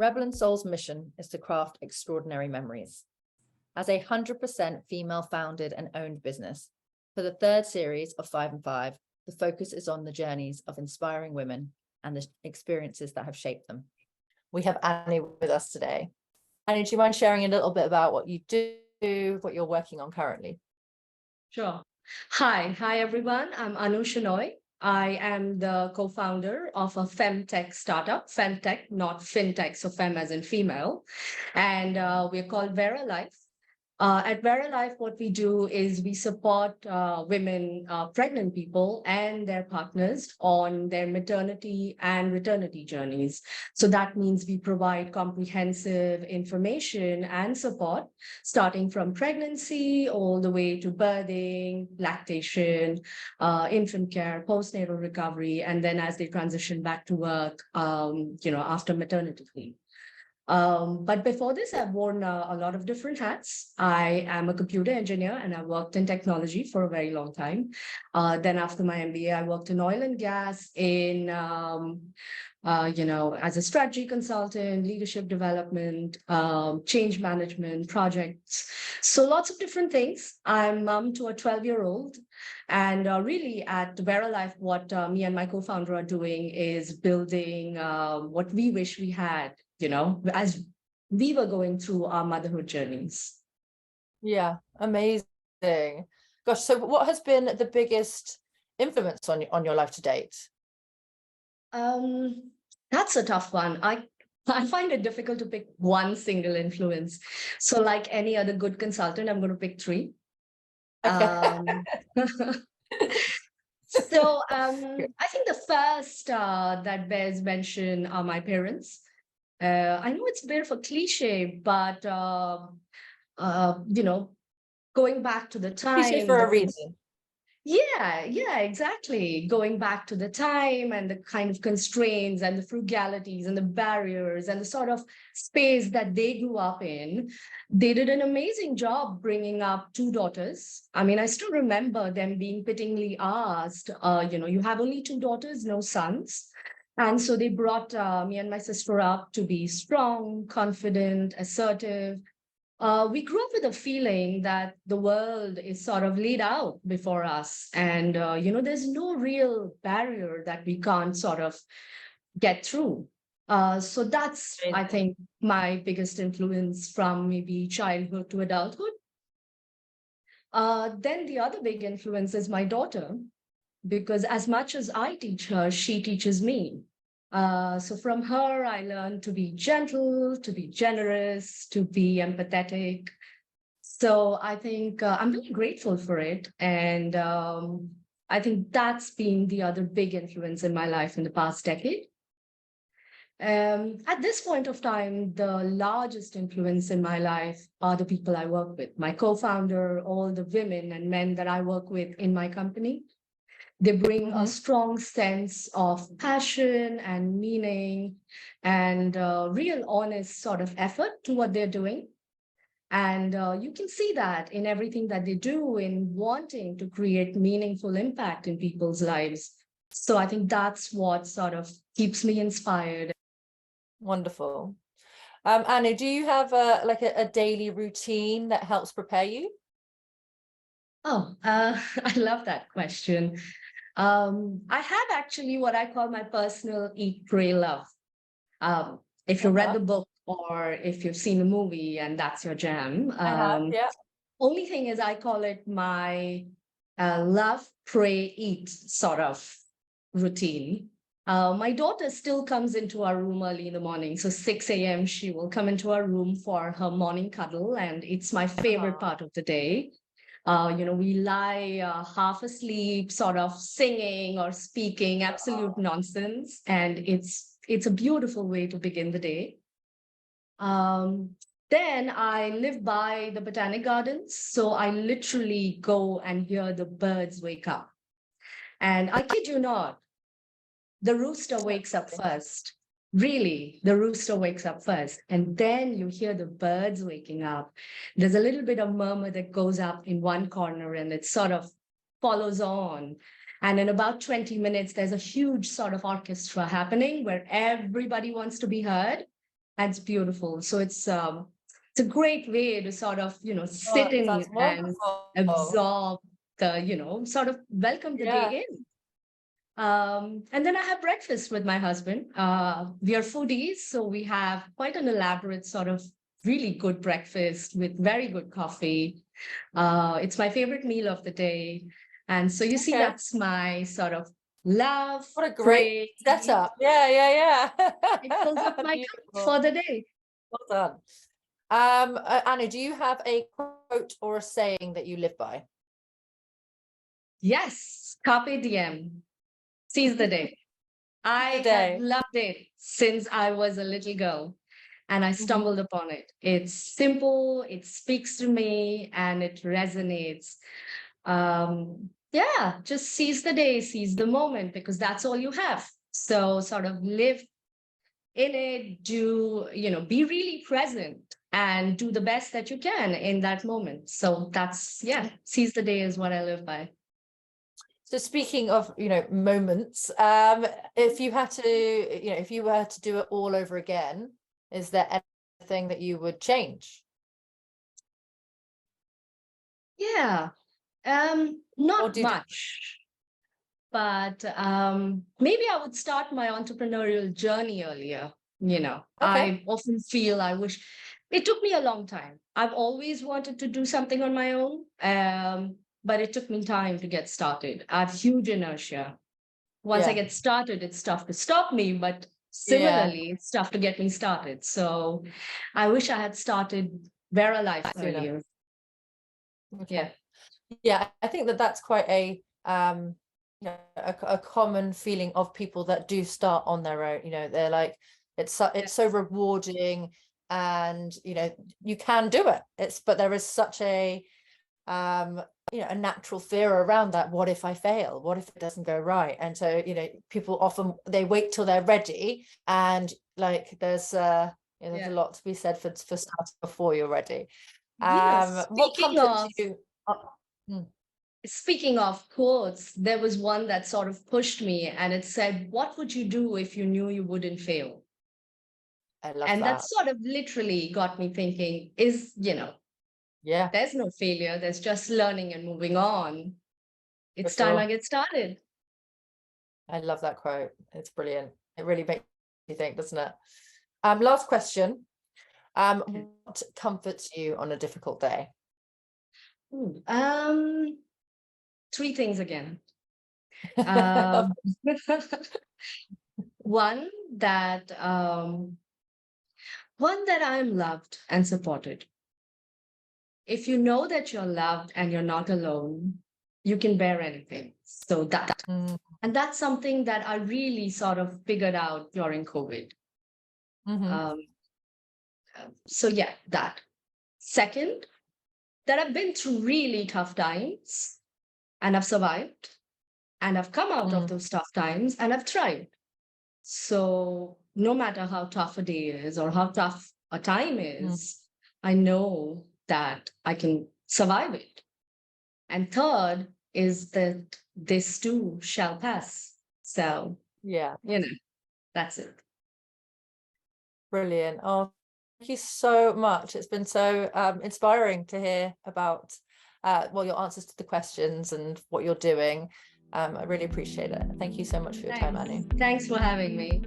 Rebel and Soul's mission is to craft extraordinary memories. As a 100% female-founded and owned business, for the third series of 5 and 5, the focus is on the journeys of inspiring women and the experiences that have shaped them. We have Annie with us today. Annie, do you mind sharing a little bit about what you do, what you're working on currently? Sure. Hi everyone. I'm Shenoy. I am the co-founder of a femtech startup, femtech, not fintech, so fem as in female. And we're called VeraLife. At VeraLife, what we do is we support women, pregnant people and their partners on their maternity and maternity journeys. So that means we provide comprehensive information and support, starting from pregnancy all the way to birthing, lactation, infant care, postnatal recovery, and then as they transition back to work, after maternity leave. But before this, I've worn a lot of different hats. I am a computer engineer and I worked in technology for a very long time. Then after my MBA, I worked in oil and gas as a strategy consultant, leadership development, change management, projects. So lots of different things. I'm mom to a 12-year-old. And really at VeraLife, what me and my co-founder are doing is building what we wish we had, as we were going through our motherhood journeys. Yeah, amazing. Gosh, so what has been the biggest influence on your life to date? That's a tough one. I find it difficult to pick one single influence. So like any other good consultant, I'm going to pick three. Okay. So I think the first that bears mention are my parents. I know it's a bit of a cliche, but going back to the time. Cliche for a reason. Yeah, exactly. Going back to the time and the kind of constraints and the frugalities and the barriers and the sort of space that they grew up in, they did an amazing job bringing up two daughters. I mean, I still remember them being pittingly asked, you have only two daughters, no sons. And so they brought me and my sister up to be strong, confident, assertive. We grew up with a feeling that the world is sort of laid out before us. And, there's no real barrier that we can't sort of get through. So that's, I think, my biggest influence from maybe childhood to adulthood. Then the other big influence is my daughter, because as much as I teach her, she teaches me. So from her, I learned to be gentle, to be generous, to be empathetic. So I think I'm really grateful for it. And I think that's been the other big influence in my life in the past decade. At this point of time, the largest influence in my life are the people I work with, my co-founder, all the women and men that I work with in my company. They bring a strong sense of passion and meaning and real honest sort of effort to what they're doing. And you can see that in everything that they do in wanting to create meaningful impact in people's lives. So I think that's what sort of keeps me inspired. Wonderful. Annie, do you have a daily routine that helps prepare you? Oh, I love that question. I have actually what I call my personal eat, pray, love. If you read the book or if you've seen the movie and that's your jam. Yeah. Only thing is I call it my love, pray, eat sort of routine. My daughter still comes into our room early in the morning. So 6 a.m. she will come into our room for her morning cuddle. And it's my favorite part of the day. We lie half asleep, sort of singing or speaking absolute nonsense. And it's a beautiful way to begin the day. Then I live by the Botanic Gardens. So I literally go and hear the birds wake up. And I kid you not, the rooster wakes up first. Really, the rooster wakes up first, and then you hear the birds waking up. There's a little bit of murmur that goes up in one corner and it sort of follows on. And in about 20 minutes, there's a huge sort of orchestra happening where everybody wants to be heard. and it's beautiful. So it's a great way to sort of, Oh, sit that in sounds and wonderful. absorb the, sort of welcome the Yeah. day in. And then I have breakfast with my husband. We are foodies, so we have quite an elaborate sort of really good breakfast with very good coffee. It's my favorite meal of the day. And so you see, Okay. that's my sort of love, What a great pray. setup. Yeah. It fills up my cup Beautiful. for the day. Well done. Anu, do you have a quote or a saying that you live by? Yes, Carpe Diem, seize the day. I The have day. loved it since I was a little girl and I stumbled upon it. It's simple, it speaks to me, and it resonates. Yeah, just seize the day, seize the moment, because that's all you have. So sort of live in it, be really present and do the best that you can in that moment. So that's, yeah, seize the day is what I live by. So speaking of, moments, if you had to, if you were to do it all over again, is there anything that you would change? Yeah, Or not do you, much, but maybe I would start my entrepreneurial journey earlier. okay. I often feel I wish it took me a long time. I've always wanted to do something on my own, but it took me time to get started. I have huge inertia. Once I Yeah. get started, it's tough to stop me, but Yeah. similarly, it's tough to get me started. So I wish I had started Vera Life Sooner. earlier. Okay. Yeah, I think that that's quite a a common feeling of people that do start on their own. They're like, it's so rewarding, and you can do it. But there is such a a natural fear around that. What if I fail? What if it doesn't go right? And so people often they wait till they're ready, and like there's a lot to be said for starting before you're ready. Yes. What comforts you? Mm, Speaking of quotes, there was one that sort of pushed me and it said, "What would you do if you knew you wouldn't fail?" I love And that that. sort of literally got me thinking, Yeah, there's no failure, there's just learning and moving on. for It's time I sure. get started. I love that quote. It's brilliant. It really makes you think, doesn't it? Last question. Okay. What comforts you on a difficult day? Ooh, three things again. I love Um, one that one that I'm loved and supported. If you know that you're loved and you're not alone, you can bear anything. So that, mm, and that's something that I really sort of figured out during COVID. mm-hmm, Um, so yeah, that. Second, that I've been through really tough times and I've survived and I've come out of mm, those tough times and I've tried. So no matter how tough a day is or how tough a time mm. is, I know that I can survive it. And third is that this too shall pass. So, Yeah, that's it. brilliant. Oh, thank you so much. It's been so inspiring to hear about your answers to the questions and what you're doing. I really appreciate it. Thank you so much for your time, Thanks. Anu. Thanks for having me.